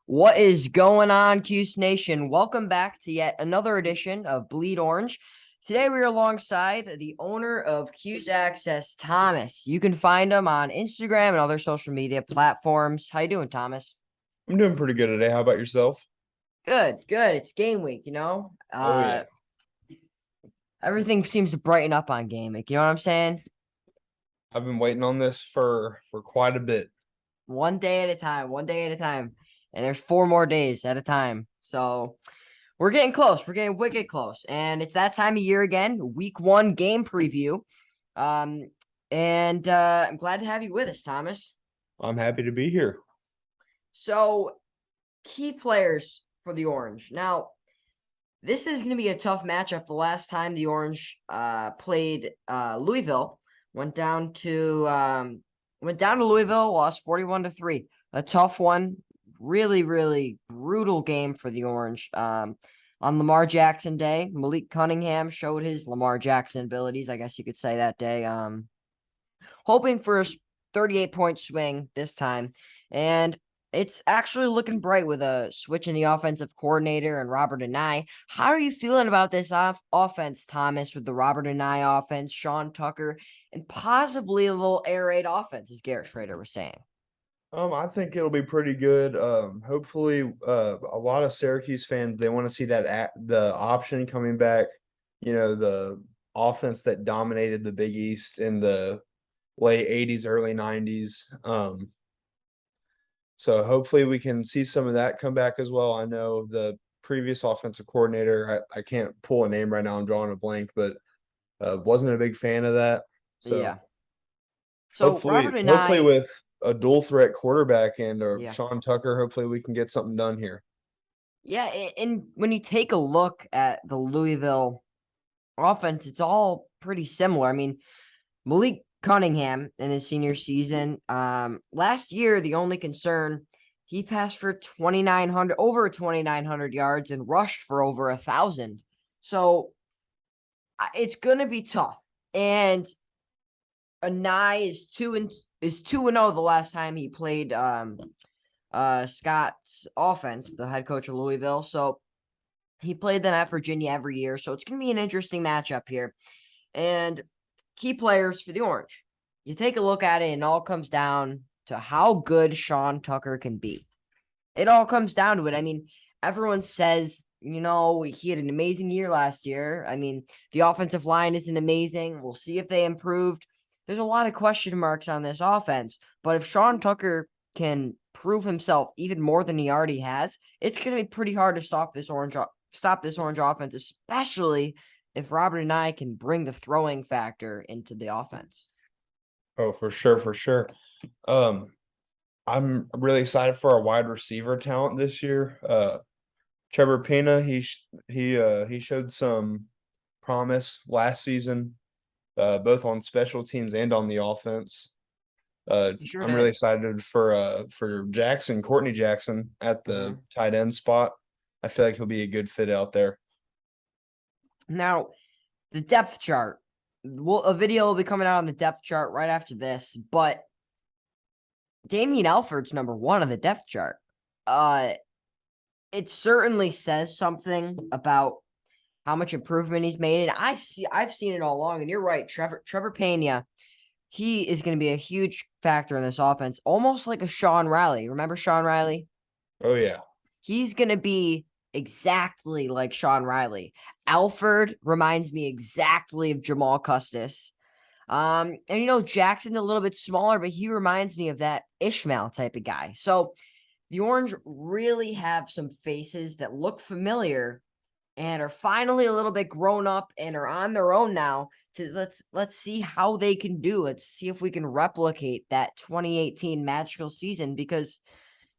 What is going on, Cuse Nation? Welcome back to yet another edition of Bleed Orange. Today we are alongside the owner of Cuse Access, Thomas. You can find him on Instagram and other social media platforms. How you doing, Thomas? I'm doing pretty good today. How about yourself? Good, good. It's game week, you know. Oh yeah. Everything seems to brighten up on game week. You know what I'm saying? I've been waiting on this for quite a bit. One day at a time, one day at a time. And there's 4 more days at a time. So we're getting close. We're getting wicked close. And it's that time of year again, week one game preview. Um, and I'm glad to have you with us, Thomas. I'm happy to be here. So, key players for the Orange. Now, this is going to be a tough matchup. The last time the Orange played Louisville, went down to Louisville, lost 41-3. A tough one. Really, really brutal game for the Orange. On Lamar Jackson Day, Malik Cunningham showed his Lamar Jackson abilities, I guess you could say that day. Hoping for a 38-point swing this time. And it's actually looking bright with a switch in the offensive coordinator and Robert Anae. How are you feeling about this offense, Thomas, with the Robert Anae offense, Sean Tucker, and possibly a little air raid offense, as Garrett Schrader was saying? I think it'll be pretty good. Hopefully, a lot of Syracuse fans they want to see the option coming back. You know, the offense that dominated the Big East in the late '80s, early '90s. So hopefully we can see some of that come back as well. I know the previous offensive coordinator, I can't pull a name right now. I'm drawing a blank, but wasn't a big fan of that. Yeah. So So Robert hopefully Anae, with a dual threat quarterback and yeah. Sean Tucker, hopefully we can get something done here. Yeah, and when you take a look at the Louisville offense, it's all pretty similar. I mean, Malik Cunningham in his senior season, last year the only concern, he passed for 2,900 yards and rushed for over 1,000. So it's gonna be tough. And Anai is 2-0 the last time he played Scott's offense, the head coach of Louisville. So he played them at Virginia every year. So it's gonna be an interesting matchup here. And key players for the Orange. You take a look at it, and it all comes down to how good Sean Tucker can be. It all comes down to it. I mean, everyone says, he had an amazing year last year. I mean, the offensive line isn't amazing. We'll see if they improved. There's a lot of question marks on this offense, but if Sean Tucker can prove himself even more than he already has, it's going to be pretty hard to stop this orange offense, especially if Robert and I can bring the throwing factor into the offense. Oh, for sure, for sure. Um, I'm really excited for our wide receiver talent this year. Trevor Pena, he showed some promise last season, both on special teams and on the offense. He sure I'm really did. excited for Courtney Jackson at the Mhm. tight end spot. I feel like he'll be a good fit out there. Now, the depth chart. A video will be coming out on the depth chart right after this, but Damian Alford's number one on the depth chart. Uh, it certainly says something about how much improvement he's made, and I've seen it all along. And you're right, Trevor Pena. He is going to be a huge factor in this offense, almost like a Sean Riley. Remember Sean Riley? Oh yeah. He's going to be exactly like Sean Riley. Alford reminds me exactly of Jamal Custis. And Jackson's a little bit smaller, but he reminds me of that Ishmael type of guy. So the Orange really have some faces that look familiar and are finally a little bit grown up and are on their own now. Let's see how they can do. Let's see if we can replicate that 2018 magical season, because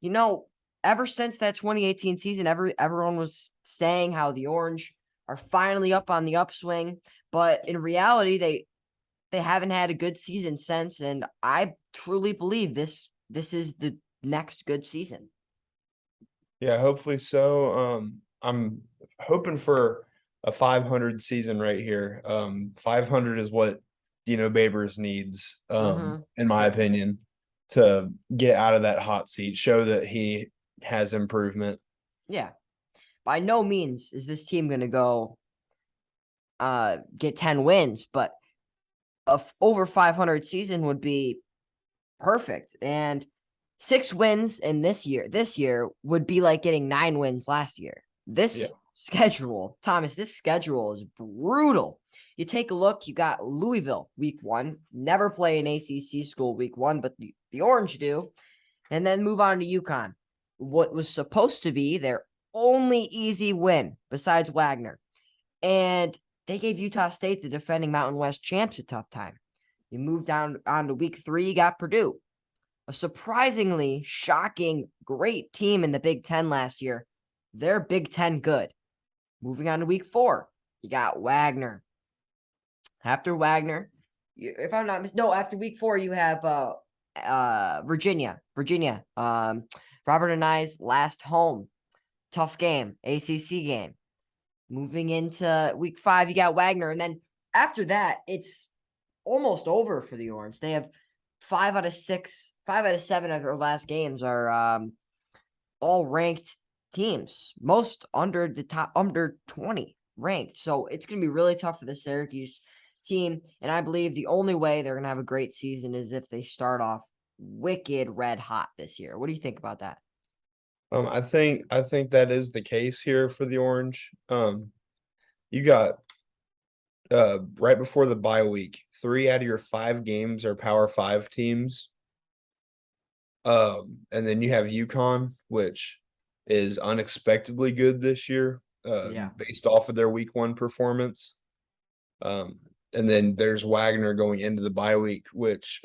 you know ever since that 2018 season, everyone was saying how the Orange are finally up on the upswing, but in reality they haven't had a good season since, and I truly believe this is the next good season. Yeah, hopefully so. I'm hoping for a 500 season right here. 500 is what Dino Babers needs, Mm-hmm. in my Yep. opinion, to get out of that hot seat, show that he has improvement. Yeah. By no means is this team going to go get 10 wins, but over 500 season would be perfect. And 6 wins in this year would be like getting 9 wins last year. Yeah. This schedule, Thomas, this schedule is brutal. You take a look, you got Louisville week 1, never play an ACC school week 1, but the Orange do. And then move on to UConn. What was supposed to be their only easy win besides Wagner. And they gave Utah State, the defending Mountain West champs, a tough time. You moved down on to week 3, you got Purdue. A surprisingly shocking, great team in the Big Ten last year. They're Big Ten good. Moving on to week 4, you got Wagner. After Wagner, if I'm not mistaken, no, after week 4, you have Virginia. Robert and I's last home. Tough game, ACC game. Moving into week 5, you got Wagner. And then after that, it's almost over for the Orange. They have 5 out of 7 of their last games are all ranked teams. Most under 20 ranked. So it's going to be really tough for the Syracuse team. And I believe the only way they're going to have a great season is if they start off wicked red hot this year. What do you think about that? I think that is the case here for the Orange. You got right before the bye week, 3 out of your 5 games are Power 5 teams. And then you have UConn, which is unexpectedly good this year, based off of their week 1 performance. And then there's Wagner going into the bye week, which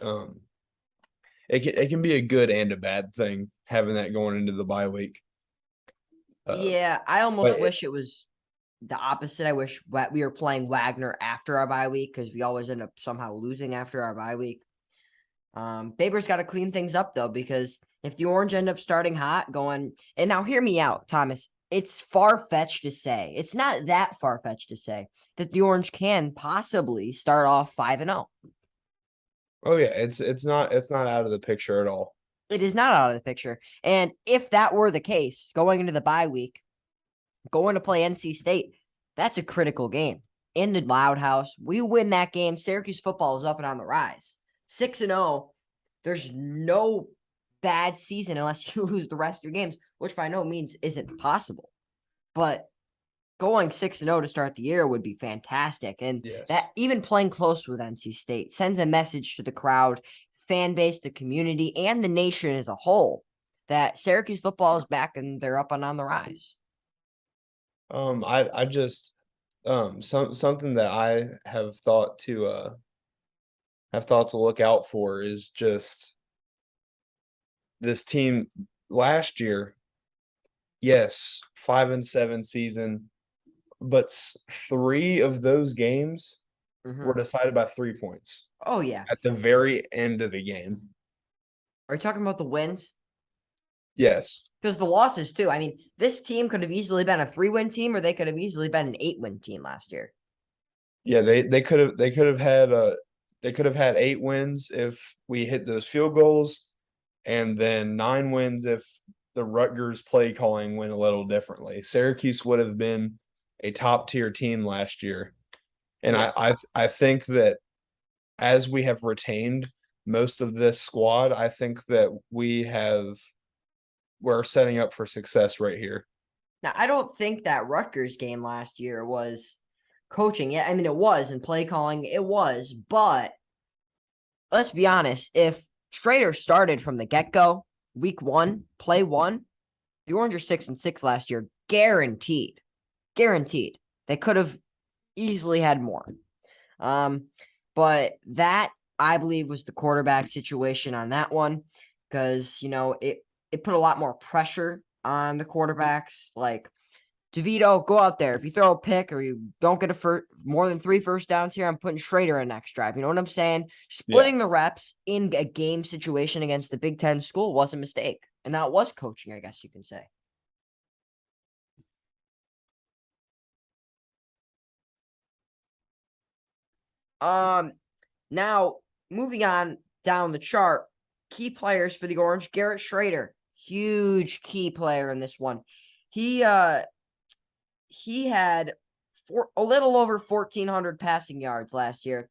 it can be a good and a bad thing having that going into the bye week. Yeah, I almost wish it was the opposite. I wish we were playing Wagner after our bye week because we always end up somehow losing after our bye week. Baber's got to clean things up though, because if the Orange end up starting hot, and now hear me out, Thomas. It's far-fetched to say. It's not that far-fetched to say that the Orange can possibly start off 5-0. Oh yeah, it's not out of the picture at all. It is not out of the picture. And if that were the case, going into the bye week, going to play NC State, that's a critical game. In the Loud House, we win that game. Syracuse football is up and on the rise. 6-0. There's no bad season unless you lose the rest of your games, which by no means isn't possible. But going 6-0 to start the year would be fantastic. And that even playing close with NC State sends a message to the crowd, fan base, the community, and the nation as a whole that Syracuse football is back and they're up and on the rise. I just something that I have thought to look out for is just this team last year. Yes, 5-7 season, but 3 of those games were decided by 3 points. Oh yeah, at the very end of the game. Are you talking about the wins? Yes. Because the losses too. I mean, this team could have easily been a 3-win team, or they could have easily been an 8-win team last year. Yeah, they could have had 8 wins if we hit those field goals, and then 9 wins if the Rutgers play calling went a little differently. Syracuse would have been a top tier team last year, and I think that as we have retained most of this squad, I think that we're setting up for success right here. Now, I don't think that Rutgers game last year was coaching. Yeah, I mean, it was, and play calling, it was. But let's be honest, if Schrader started from the get-go, week 1, play 1, the Orange are 6-6 last year, guaranteed. Guaranteed. They could have easily had more. But that, I believe, was the quarterback situation on that one, because, it put a lot more pressure on the quarterbacks. Like, DeVito, go out there. If you throw a pick or you don't get more than 3 first downs here, I'm putting Schrader in next drive. You know what I'm saying? Splitting the reps in a game situation against the Big Ten school was a mistake. And that was coaching, I guess you can say. Now, moving on down the chart, key players for the Orange, Garrett Schrader. huge key player in this one. He had a little over 1,400 passing yards last year.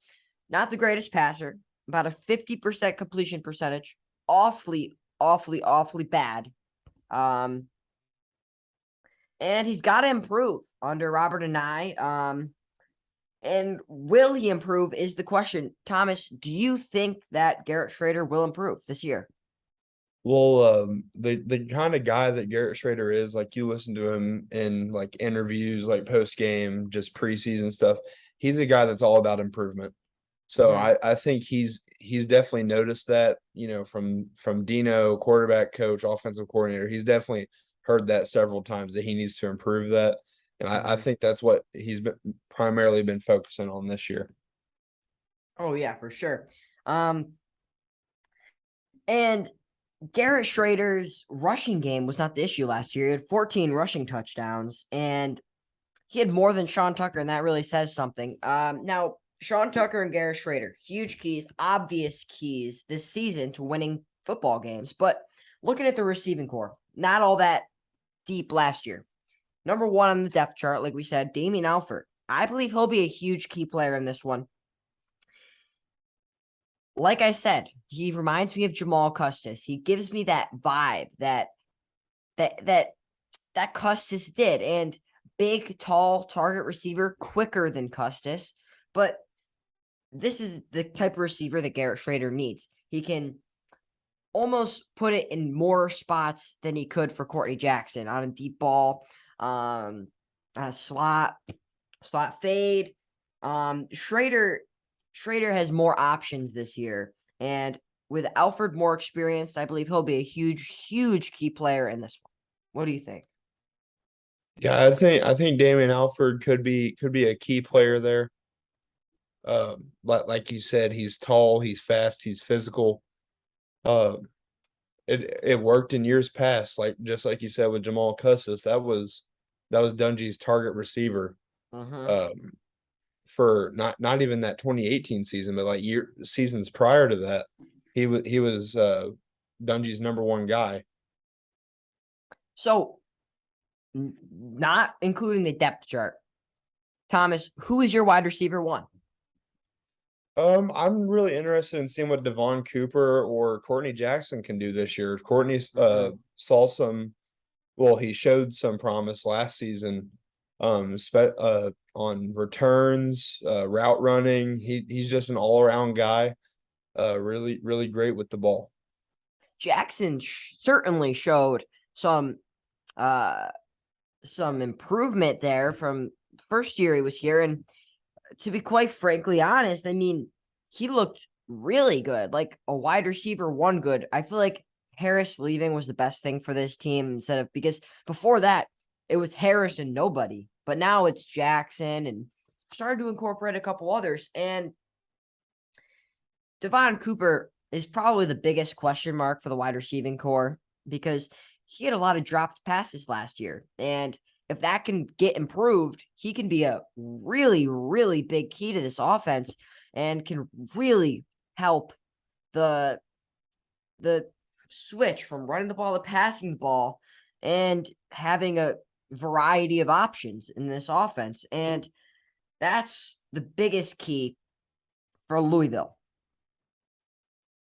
Not the greatest passer, about a 50% completion percentage. Awfully, awfully, awfully bad. And he's got to improve under Robert and I. And will he improve is the question. Thomas, do you think that Garrett Schrader will improve this year? Well, the kind of guy that Garrett Schrader is, like you listen to him in like interviews, like post game, just preseason stuff. He's a guy that's all about improvement. So Mm-hmm. I think he's definitely noticed that, from Dino, quarterback coach, offensive coordinator. He's definitely heard that several times that he needs to improve that. And I Mm-hmm. think that's what he's been primarily been focusing on this year. Oh, yeah, for sure. And Garrett Schrader's rushing game was not the issue last year. He had 14 rushing touchdowns, and he had more than Sean Tucker, and that really says something. Now, Sean Tucker and Garrett Schrader, huge keys, obvious keys this season to winning football games. But looking at the receiving core, not all that deep last year. Number one on the depth chart, like we said, Damian Alford. I believe he'll be a huge key player in this one. Like I said, he reminds me of Jamal Custis. He gives me that vibe that Custis did. And big, tall target receiver, quicker than Custis. But this is the type of receiver that Garrett Schrader needs. He can almost put it in more spots than he could for Courtney Jackson on a deep ball, on a slot fade. Schrader has more options this year, and with Alfred more experienced, I believe he'll be a huge, huge key player in this one. What do you think? Yeah, I think Damian Alford could be a key player there. Like you said, he's tall, he's fast, he's physical. Uh, it worked in years past, like just like you said with Jamal Custis. That was Dungy's target receiver. Mm-hmm. Um, for not even that 2018 season, but like seasons prior to that, he was Dungy's number one guy. So, not including the depth chart, Thomas, who is your wide receiver one? I'm really interested in seeing what Devon Cooper or Courtney Jackson can do this year. Courtney Mhm. saw some, well, he showed some promise last season, on returns, route running. He's just an all around guy. Really really great with the ball. Jackson certainly showed some uh some improvement there from first year he was here. And to be quite frankly honest, I mean, he looked really good, like a wide receiver one good. I feel like Harris leaving was the best thing for this team instead of because before that it was Harris and nobody, but now it's Jackson and started to incorporate a couple others. And Devon Cooper is probably the biggest question mark for the wide receiving core because he had a lot of dropped passes last year. And if that can get improved, he can be a really, really big key to this offense and can really help the the switch from running the ball to passing the ball and having a variety of options in this offense. And that's the biggest key for Louisville.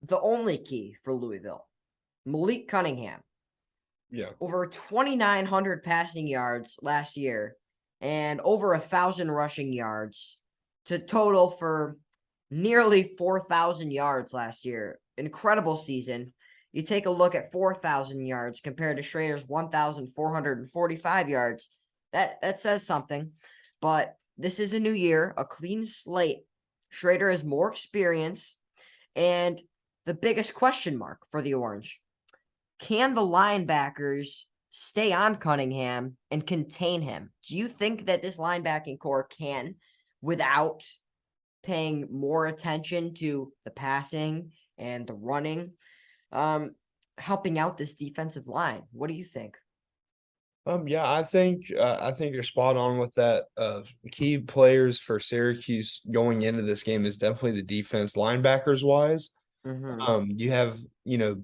The only key for Louisville, Malik Cunningham, Yeah. over 2,900 passing yards last year and over 1,000 rushing yards to total for nearly 4,000 yards last year. Incredible season. You take a look at 4,000 yards compared to Schrader's 1,445 yards. That says something. But this is a new year, a clean slate. Schrader has more experience. And the biggest question mark for the Orange, can the linebackers stay on Cunningham and contain him? Do you think that this linebacking core can, without paying more attention to the passing and the running, helping out this defensive line? What do you think? Yeah, I think you're spot on with that. Key players for Syracuse going into this game is definitely the defense, linebackers wise. Mm-hmm. You have,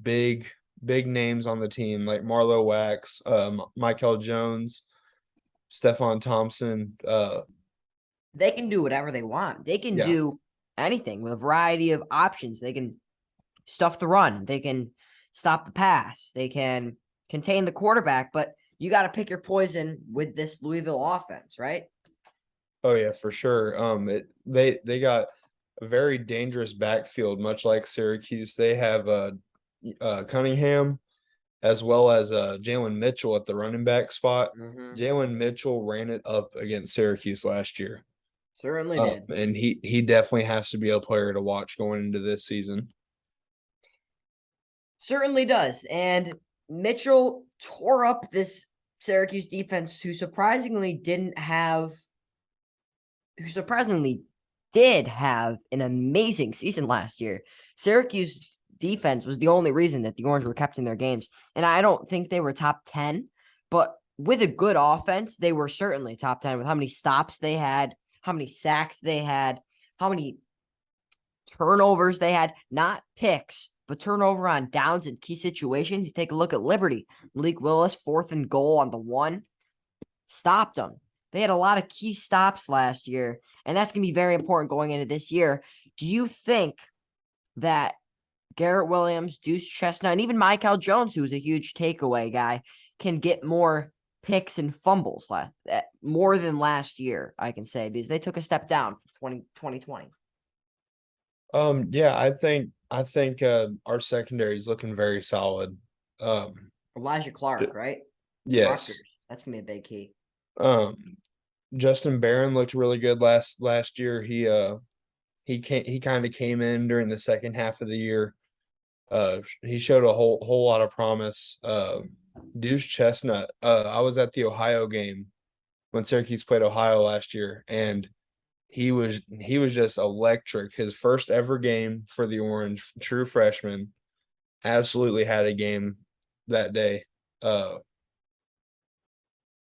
big big names on the team like Marlo Wax, Michael Jones, Stephon Thompson. They can do whatever they want. They can Yeah. do anything with a variety of options. They can stuff the run. They can stop the pass. They can contain the quarterback, but you got to pick your poison with this Louisville offense, right? Oh yeah, for sure. They got a very dangerous backfield, much like Syracuse. They have Cunningham as well as Jalen Mitchell at the running back spot. Mm-hmm. Jalen Mitchell ran it up against Syracuse last year. Certainly did. And he definitely has to be a player to watch going into this season. Certainly does. And Mitchell tore up this Syracuse defense who surprisingly did have an amazing season last year. Syracuse defense was the only reason that the Orange were kept in their games. And I don't think they were top 10, but with a good offense, they were certainly top 10 with how many stops they had, how many sacks they had, how many turnovers they had, not picks, but turnover on downs in key situations. You take a look at Liberty. Malik Willis, 4th and goal on the 1, stopped them. They had a lot of key stops last year, and that's going to be very important going into this year. Do you think that Garrett Williams, Deuce Chestnut, and even Michael Jones, who's a huge takeaway guy, can get more picks and fumbles more than last year, I can say, because they took a step down from 2020. Yeah, I think our secondary is looking very solid. Elijah Clark, right? Yes. Rutgers. That's going to be a big key. Um, Justin Barron looked really good last year. He kind of came in during the second half of the year. He showed a whole lot of promise. Deuce Chestnut. I was at the Ohio game when Syracuse played Ohio last year, and he was just electric. His first ever game for the Orange, true freshman, absolutely had a game that day.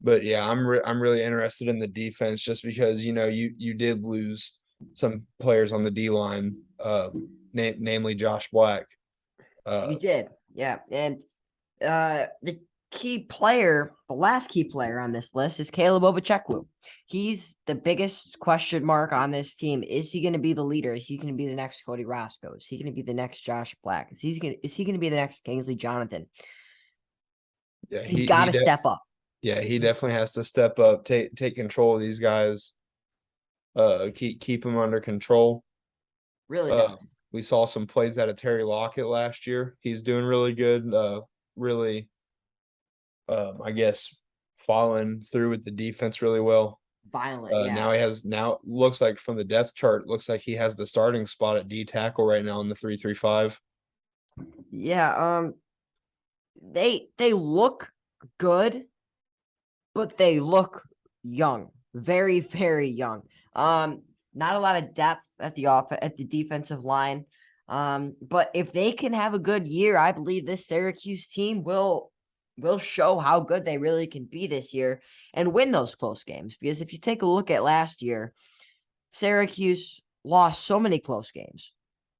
But yeah, I'm really interested in the defense just because you did lose some players on the D line, namely Josh Black. You did. Yeah. And the last key player on this list is Caleb Obachekwu. He's the biggest question mark on this team. Is he going to be the leader? Is he going to be the next Cody Roscoe? Is he going to be the next Josh Black? Is he going to be the next Kingsley Jonathan? Yeah, He's got to step up. Yeah, he definitely has to step up, take control of these guys, keep them under control. Really does. We saw some plays out of Terry Lockett last year. He's doing really good. Really, I guess, following through with the defense really well. Violent, yeah. Now looks like from the depth chart, looks like he has the starting spot at D tackle right now in the 3-3-5. Yeah, they look good, but they look young, very, very young. Not a lot of depth at the defensive line. But if they can have a good year, I believe this Syracuse team will show how good they really can be this year and win those close games. Because if you take a look at last year, Syracuse lost so many close games,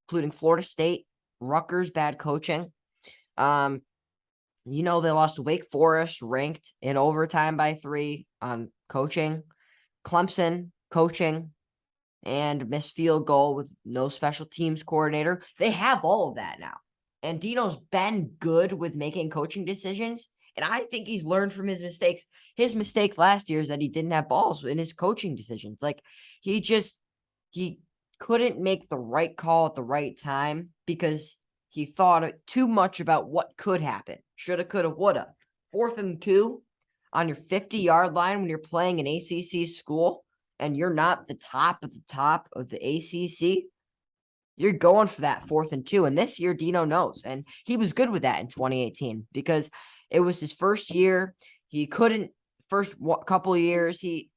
including Florida State, Rutgers, bad coaching. They lost to Wake Forest, ranked in overtime by 3 on coaching. Clemson, coaching, and missed field goal with no special teams coordinator. They have all of that now. And Dino's been good with making coaching decisions. And I think he's learned from his mistakes. His mistakes last year is that he didn't have balls in his coaching decisions. Like he couldn't make the right call at the right time because he thought too much about what could happen. Shoulda, coulda, woulda. 4th and 2 on your 50-yard line when you're playing an ACC school and you're not the top of the ACC, you're going for that 4th and 2. And this year, Dino knows. And he was good with that in 2018 because it was his first year. He couldn't, couple of years, he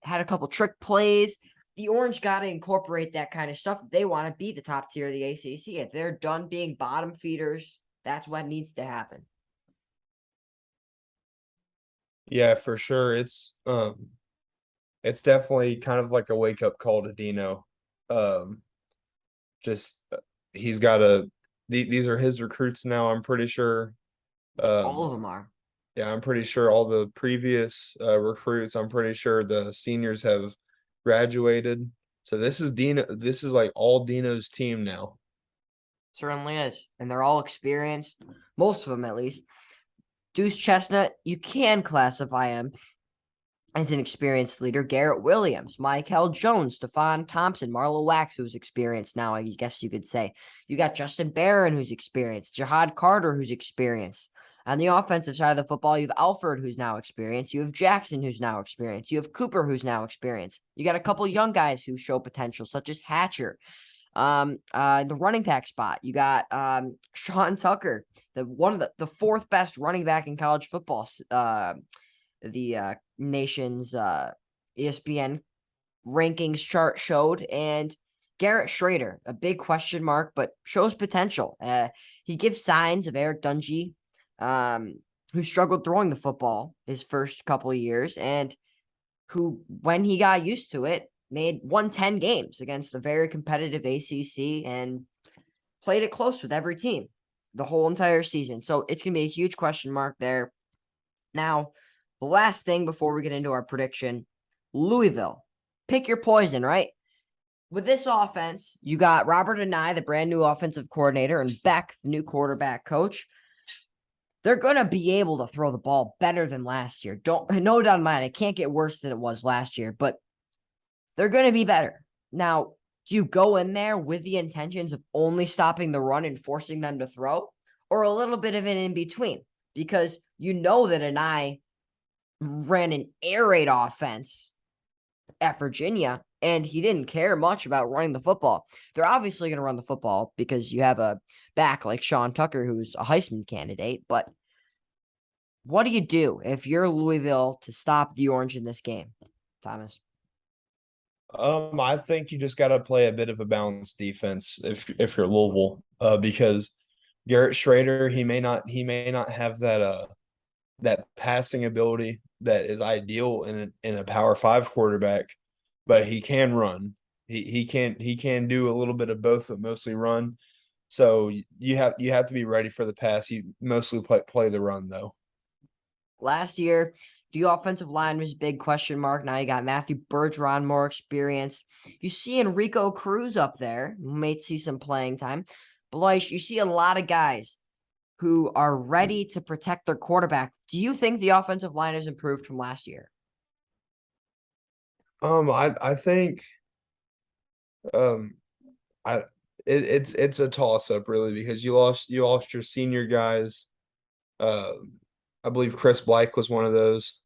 had a couple trick plays. The Orange got to incorporate that kind of stuff. They want to be the top tier of the ACC. If they're done being bottom feeders, that's what needs to happen. Yeah, for sure. It's definitely kind of like a wake up call to Dino. Just he's got to these are his recruits now. I'm pretty sure. All Um, of them are. yeah, I'm pretty sure all the previous recruits. I'm pretty sure the seniors have graduated. So this is Dino. This is like all Dino's team now. Certainly is. And they're all experienced, most of them at least. Deuce Chestnut, you can classify him as an experienced leader. Garrett Williams, Michael Jones, Stephon Thompson, Marlo Wax, who's experienced now, I guess you could say. You got Justin Barron, who's experienced. Jihad Carter, who's experienced. On the offensive side of the football, you have Alford, who's now experienced. You have Jackson, who's now experienced. You have Cooper, who's now experienced. You got a couple young guys who show potential, such as Hatcher. The running back spot, you got Sean Tucker, one of the fourth best running back in college football. The nation's ESPN rankings chart showed, and Garrett Schrader, a big question mark, but shows potential. He gives signs of Eric Dungy, who struggled throwing the football his first couple of years, and who, when he got used to it, won 10 games against a very competitive ACC and played it close with every team the whole entire season. So it's going to be a huge question mark there. Now, the last thing before we get into our prediction, Louisville. Pick your poison, right? With this offense, you got Robert Anai, the brand new offensive coordinator, and Beck, the new quarterback coach. They're going to be able to throw the ball better than last year. No doubt in my mind, it can't get worse than it was last year, but they're going to be better. Now, do you go in there with the intentions of only stopping the run and forcing them to throw, or a little bit of an in between? Because you know that Anai ran an air raid offense at Virginia, and he didn't care much about running the football. They're obviously going to run the football because you have a back like Sean Tucker, who's a Heisman candidate. But what do you do if you're Louisville to stop the Orange in this game, Thomas? I think you just got to play a bit of a balanced defense if you're Louisville, because Garrett Schrader, he may not have that passing ability that is ideal in a Power Five quarterback, but he can run. He can do a little bit of both, but mostly run. So you have to be ready for the pass. You mostly play the run though. Last year, the offensive line was a big question mark. Now you got Matthew Bergeron, more experience. You see Enrico Cruz up there, who may see some playing time. Blois, you see a lot of guys who are ready to protect their quarterback. Do you think the offensive line has improved from last year? I think um I it's a toss up really because you lost your senior guys. I believe Chris Blake was one of those.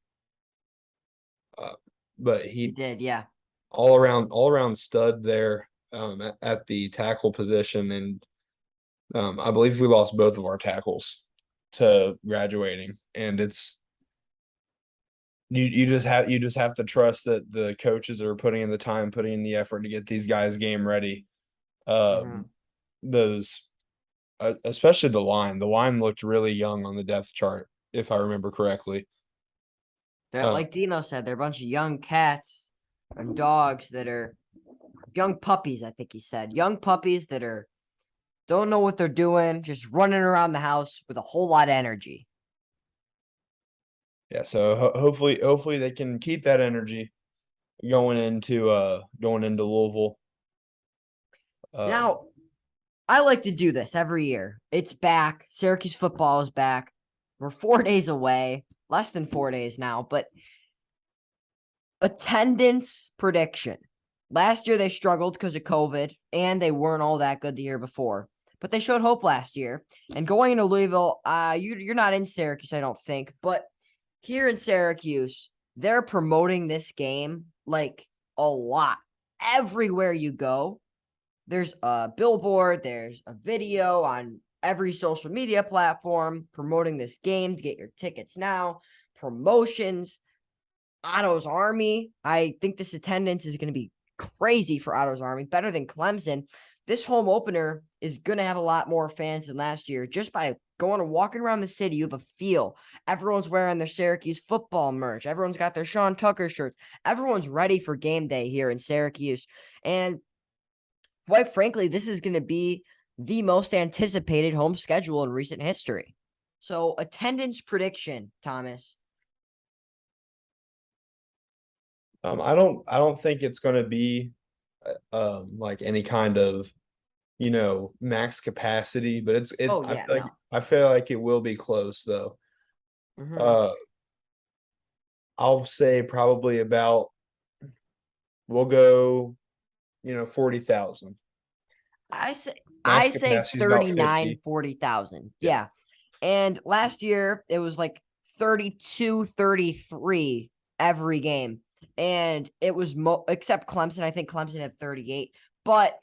Uh, but You he did, yeah. all around stud there at the tackle position, and I believe we lost both of our tackles to graduating, and it's you just have to trust that the coaches are putting in the time, putting in the effort to get these guys game ready. Mm-hmm. Those especially the line. The line looked really young on the depth chart, if I remember correctly. Uh, Like Dino said, they're a bunch of young cats and dogs that are young puppies, I think he said. Young puppies that are don't know what they're doing, just running around the house with a whole lot of energy. yeah, so hopefully they can keep that energy going into Louisville. Um, Now, I like to do this every year. It's back. Syracuse football is back. We're 4 days away, less than 4 days now, but attendance prediction. Last year they struggled because of COVID, and they weren't all that good the year before. But they showed hope last year. And going into Louisville, you're not in Syracuse, I don't think, but here in Syracuse, they're promoting this game like a lot. Everywhere you go, there's a billboard, there's a video on every social media platform promoting this game to get your tickets now, promotions. Otto's Army. I think this attendance is going to be crazy for Otto's Army, better than Clemson. This home opener is going to have a lot more fans than last year. Just by going and walking around the city, you have a feel. Everyone's wearing their Syracuse football merch. Everyone's got their Sean Tucker shirts. Everyone's ready for game day here in Syracuse. And quite frankly, this is going to be the most anticipated home schedule in recent history. So, attendance prediction, Thomas. I don't think it's going to be like any kind of max capacity, but Oh, yeah, no. I feel like it will be close though. Mm-hmm. Uh, I'll say probably about we'll go 40,000. I say Max I say capacity is about 39, 50. 40,000. Yeah. Yeah. And last year it was like 32, 33 every game. And it was except Clemson. I think Clemson had 38. But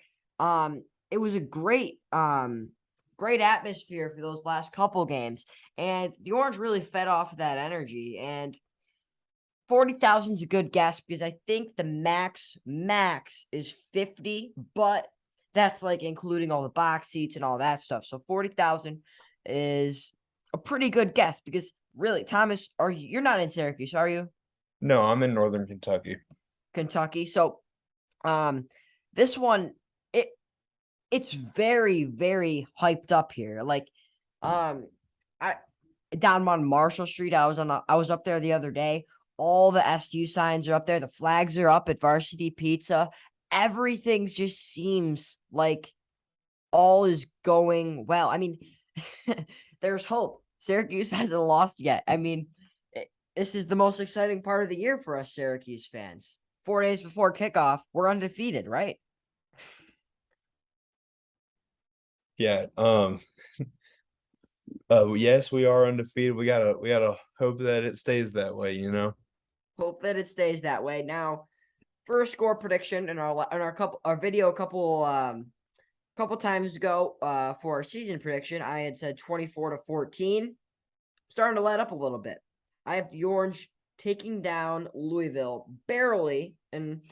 it was a great atmosphere for those last couple games. And the Orange really fed off of that energy. And 40,000 is a good guess because I think the max is 50, but that's like including all the box seats and all that stuff. So 40,000 is a pretty good guess because really, Thomas, you're not in Syracuse, are you? No, I'm in Northern Kentucky. Kentucky. So this one it it's very, very hyped up here. Like um I down on Marshall Street. I was up there the other day. All the SU signs are up there. The flags are up at Varsity Pizza. Everything just seems like all is going well. I mean, there's hope. Syracuse hasn't lost yet. I mean, this is the most exciting part of the year for us Syracuse fans. 4 days before kickoff, we're undefeated, right? Yeah. Yes, we are undefeated. We gotta hope that it stays that way. Hope that it stays that way. Now, for a score prediction in our video couple times ago for our season prediction, I had said 24-14. Starting to let up a little bit. I have the Orange taking down Louisville barely, and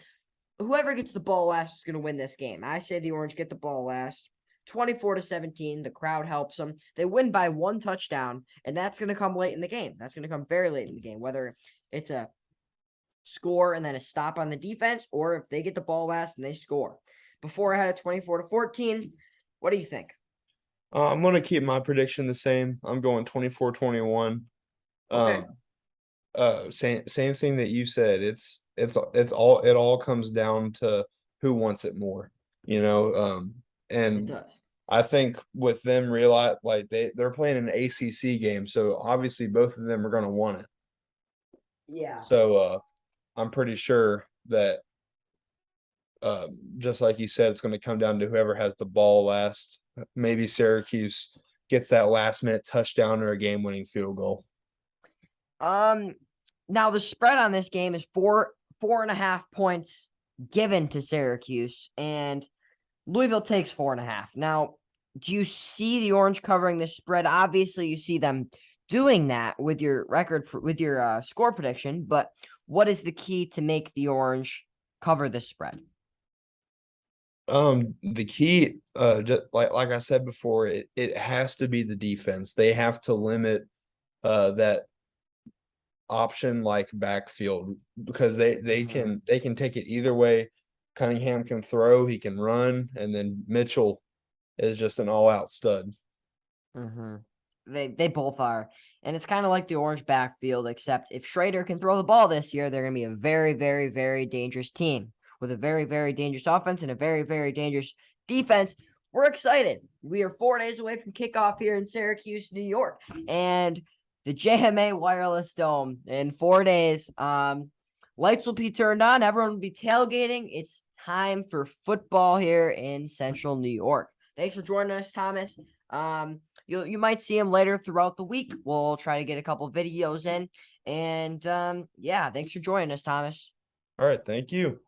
whoever gets the ball last is going to win this game. I say the Orange get the ball last. 24-17. The crowd helps them. They win by one touchdown, and that's going to come late in the game. That's going to come very late in the game, whether it's a score and then a stop on the defense, or if they get the ball last and they score. Before I had a 24-14. What do you think? I'm gonna keep my prediction the same. I'm going 24-21. Okay. Um, same thing that you said. It all comes down to who wants it more, you know. It And does. I think with them realize like they're playing an ACC game, so obviously both of them are gonna want it. Yeah. So I'm pretty sure that just like you said, it's going to come down to whoever has the ball last. Maybe Syracuse gets that last minute touchdown or a game winning field goal. Um, Now the spread on this game is 4.5 points given to Syracuse, and Louisville takes 4.5. Now, do you see the Orange covering this spread? Obviously, you see them doing that with your score prediction, but what is the key to make the Orange cover this spread? The key, just like I said before, it has to be the defense. They have to limit that option like backfield because they Mhm. can they can take it either way. Cunningham can throw, he can run, and then Mitchell is just an all out stud. Mm-hmm. They both are. And it's kind of like the Orange backfield, except if Schrader can throw the ball this year, they're going to be a very, very, very dangerous team with a very, very dangerous offense and a very, very dangerous defense. We're excited. We are 4 days away from kickoff here in Syracuse, New York, and the JMA Wireless Dome in 4 days. Lights will be turned on. Everyone will be tailgating. It's time for football here in Central New York. Thanks for joining us, Thomas. You might see him later throughout the week. We'll try to get a couple videos in. And yeah, thanks for joining us, Thomas. All right, thank you.